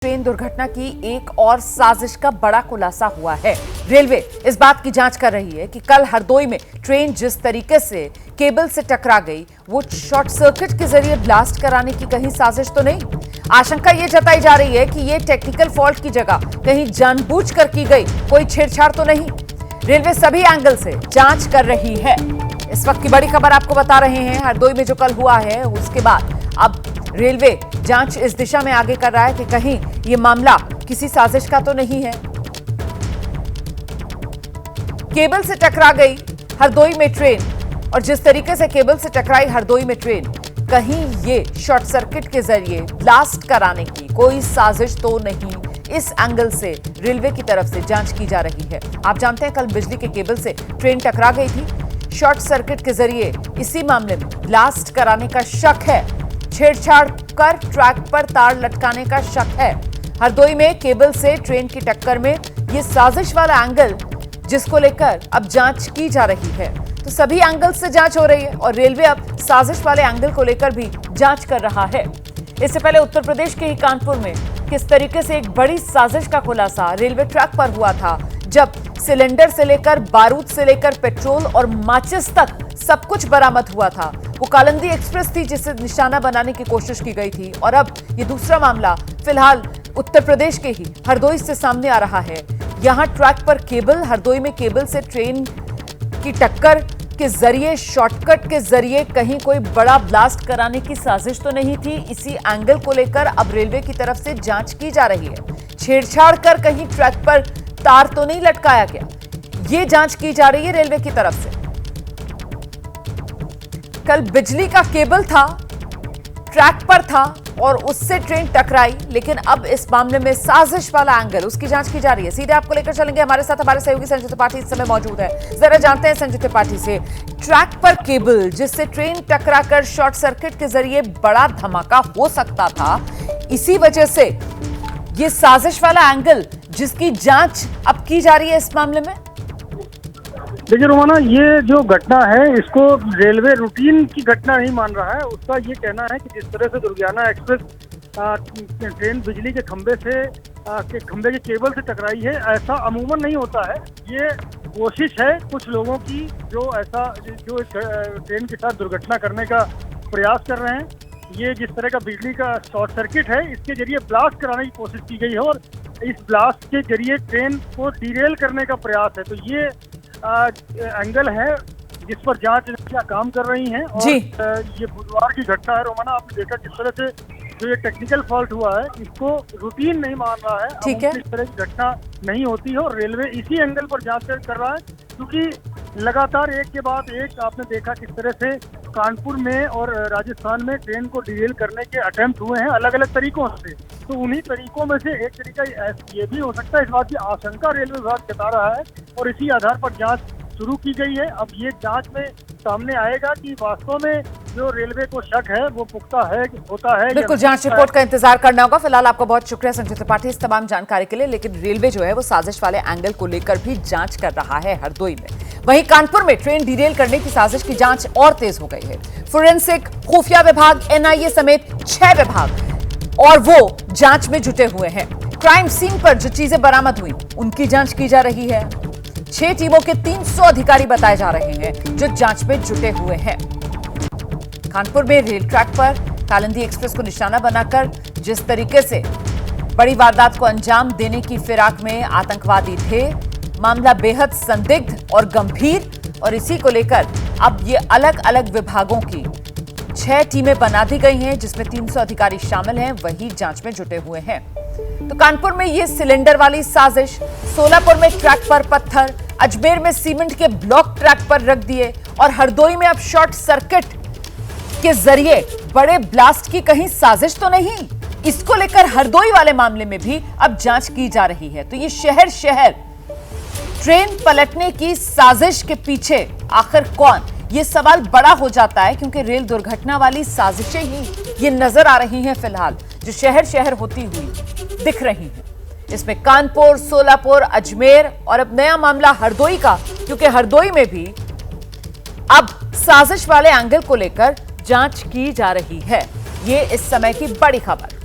Train दुर्घटना की एक और साजिश का बड़ा खुलासा हुआ है। रेलवे इस बात की जांच कर रही है कि कल हरदोई में ट्रेन जिस तरीके से केबल से टकरा गई वो शॉर्ट सर्किट के जरिए ब्लास्ट कराने की कहीं साजिश तो नहीं। आशंका ये जताई जा रही है कि ये टेक्निकल फॉल्ट की जगह कहीं जानबूझकर की गई कोई छेड़छाड़ तो नहीं। रेलवे सभी एंगल से जांच कर रही है। इस वक्त की बड़ी खबर आपको बता रहे हैं। हरदोई में जो कल हुआ है उसके बाद अब रेलवे जांच इस दिशा में आगे कर रहा है कि कहीं ये मामला किसी साजिश का तो नहीं है। केबल से टकरा गई हरदोई में ट्रेन और जिस तरीके से केबल से टकराई हरदोई में ट्रेन, कहीं ये शॉर्ट सर्किट के जरिए ब्लास्ट कराने की कोई साजिश तो नहीं। इस एंगल से रेलवे की तरफ से जांच की जा रही है। आप जानते हैं कल बिजली के केबल से ट्रेन टकरा गई थी। शॉर्ट सर्किट के जरिए इसी मामले में ब्लास्ट कराने का शक है। छेड़छाड़ कर ट्रैक पर तार लटकाने का शक है। हरदोई में केबल से ट्रेन की टक्कर में ये साजिश वाला एंगल जिसको लेकर अब जांच की जा रही है। तो सभी एंगल से जांच हो रही है और रेलवे अब साजिश वाले एंगल को लेकर भी जांच कर रहा है। इससे पहले उत्तर प्रदेश के ही कानपुर में किस तरीके से एक बड़ी साजिश का खुलासा रेलवे ट्रैक पर हुआ था, जब सिलेंडर से लेकर बारूद से लेकर पेट्रोल और माचिस तक सब कुछ बरामद हुआ था। वो कालिंदी एक्सप्रेस थी जिसे निशाना बनाने की कोशिश की गई थी और अब ये दूसरा मामला फिलहाल उत्तर प्रदेश के ही हरदोई से सामने आ रहा है। यहां ट्रैक पर केबल, हरदोई में केबल से ट्रेन की टक्कर के जरिए, शॉर्टकट के जरिए कहीं कोई बड़ा ब्लास्ट कराने की साजिश तो नहीं थी। इसी एंगल को लेकर अब रेलवे की तरफ से जांच की जा रही है। छेड़छाड़ कर कहीं ट्रैक पर तार तो नहीं लटकाया गया, ये जांच की जा रही है रेलवे की तरफ से। कल बिजली का केबल था, ट्रैक पर था और उससे ट्रेन टकराई, लेकिन अब इस मामले में साजिश वाला एंगल, उसकी जांच की जा रही है। सीधे आपको लेकर चलेंगे, हमारे साथ हमारे सहयोगी संजय त्रिपाठी इस समय मौजूद है। जरा जानते हैं संजय त्रिपाठी से, ट्रैक पर केबल जिससे ट्रेन टकराकर शॉर्ट सर्किट के जरिए बड़ा धमाका हो सकता था, इसी वजह से ये साजिश वाला एंगल जिसकी जांच अब की जा रही है इस मामले में। देखिए रोमाना, ये जो घटना है इसको रेलवे रूटीन की घटना नहीं मान रहा है। उसका ये कहना है कि जिस तरह से दुर्गियाना एक्सप्रेस ट्रेन बिजली के खंभे के केबल से टकराई है, ऐसा अमूमन नहीं होता है। ये कोशिश है कुछ लोगों की जो ट्रेन के साथ दुर्घटना करने का प्रयास कर रहे हैं। ये जिस तरह का बिजली का शॉर्ट सर्किट है, इसके जरिए ब्लास्ट कराने की कोशिश की गई है और इस ब्लास्ट के जरिए ट्रेन को डिरेल करने का प्रयास है। तो ये एंगल है जिस पर जांच एजेंसियां काम कर रही हैं और ये बुधवार की घटना है। रोमाना, आपने देखा किस तरह से जो ये टेक्निकल फॉल्ट हुआ है इसको रूटीन नहीं मान रहा है। ठीक है, इस तरह की घटना नहीं होती है और रेलवे इसी एंगल पर जांच कर रहा है, क्योंकि लगातार एक के बाद एक आपने देखा किस तरह से कानपुर में और राजस्थान में ट्रेन को डिरेल करने के अटेम्प्ट हुए हैं अलग अलग तरीकों से। तो उन्हीं तरीकों में से एक तरीका ये भी हो सकता है, इस बात की आशंका रेलवे विभाग जता रहा है और इसी आधार पर जांच शुरू की गई है। अब ये जांच में सामने आएगा कि वास्तव में जो रेलवे को शक है वो पुख्ता है, होता है। बिल्कुल, जांच रिपोर्ट का इंतजार करना होगा। फिलहाल आपका बहुत शुक्रिया संजय त्रिपाठी इस तमाम जानकारी के लिए। लेकिन रेलवे जो है वो साजिश वाले एंगल को लेकर भी जांच कर रहा है हरदोई में। वहीं कानपुर में ट्रेन डिरेल करने की साजिश की जांच और तेज हो गई है। फोरेंसिक, खुफिया विभाग, एनआईए समेत 6 विभाग और वो जांच में जुटे हुए हैं। क्राइम सीन पर जो चीजें बरामद हुई उनकी जांच की जा रही है। 6 टीमों के 300 अधिकारी बताए जा रहे हैं जो जांच में जुटे हुए हैं। कानपुर में रेल ट्रैक पर कालिंदी एक्सप्रेस को निशाना बनाकर जिस तरीके से बड़ी वारदात को अंजाम देने की फिराक में आतंकवादी थे, मामला बेहद संदिग्ध और गंभीर, और इसी को लेकर अब ये अलग अलग विभागों की 6 टीमें बना दी गई हैं जिसमें 300 अधिकारी शामिल हैं, वही जांच में जुटे हुए हैं। तो कानपुर में ये सिलेंडर वाली साजिश, सोलापुर में ट्रैक पर पत्थर, अजमेर में सीमेंट के ब्लॉक ट्रैक पर रख दिए और हरदोई में अब शॉर्ट सर्किट के जरिए बड़े ब्लास्ट की कहीं साजिश तो नहीं। इसको लेकर हरदोई वाले मामले में भी अब जांच की जा रही है। तो ये शहर शहर ट्रेन पलटने की साजिश के पीछे आखिर कौन, ये सवाल बड़ा हो जाता है, क्योंकि रेल दुर्घटना वाली साजिशें ही ये नजर आ रही हैं फिलहाल जो शहर शहर होती हुई दिख रही हैं। इसमें कानपुर, सोलापुर, अजमेर और अब नया मामला हरदोई का, क्योंकि हरदोई में भी अब साजिश वाले एंगल को लेकर जांच की जा रही है। ये इस समय की बड़ी खबर।